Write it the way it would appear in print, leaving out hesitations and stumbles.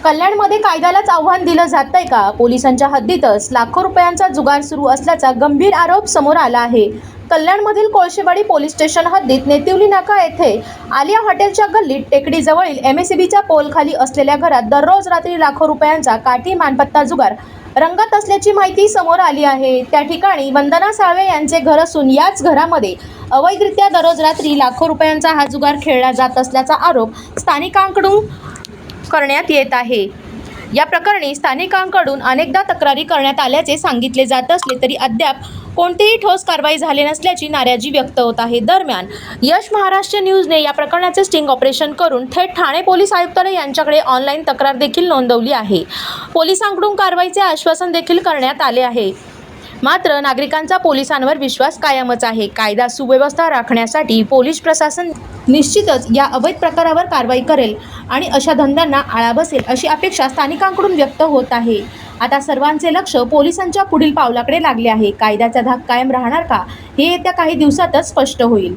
कल्याणमध्ये कायद्यालाच आव्हान दिलं जातंय का? पोलिसांच्या हद्दीतच लाखो रुपयांचा जुगार सुरू असल्याचा गंभीर आरोप समोर आला आहे. कल्याणमधील कोळशेवाडी पोलीस स्टेशन हद्दीत नेतिवली नाका येथे आलिया हॉटेलच्या गल्लीत टेकडीजवळील एमएससीबीच्या पोलखाली असलेल्या घरात दररोज रात्री लाखो रुपयांचा काठी मानपत्ता जुगार रंगत असल्याची माहिती समोर आली आहे. त्या ठिकाणी वंदना साळवे यांचे घर असून याच घरामध्ये अवैधरित्या दररोज रात्री लाखो रुपयांचा हा जुगार खेळला जात असल्याचा आरोप स्थानिकांकडून करण्यात येत आहे. या प्रकरणी स्थानिकांकडून अनेकदा तक्रारी करण्यात आल्याचे सांगितले जात असले तरी अद्याप कोणतीही ठोस कारवाई झाली नसल्याची नाराजी व्यक्त होत आहे. दरम्यान यश महाराष्ट्र न्यूजने या प्रकरणाचे स्टिंग ऑपरेशन करून थेट ठाणे पोलीस आयुक्तालय यांच्याकडे ऑनलाईन तक्रार देखील नोंदवली आहे. पोलिसांकडून कारवाईचे आश्वासन देखील करण्यात आले आहे. मात्र नागरिकांचा पोलिसांवर विश्वास कायमच आहे. कायदा सुव्यवस्था राखण्यासाठी पोलीस प्रशासन निश्चितच या अवैध प्रकारावर कारवाई करेल आणि अशा धंद्यांना आळा बसेल अशी अपेक्षा स्थानिकांकडून व्यक्त होत आहे. आता सर्वांचे लक्ष पोलिसांच्या पुढील पावलाकडे लागले आहे. कायद्याचा धाक कायम राहणार का हे येत्या काही दिवसातच स्पष्ट होईल.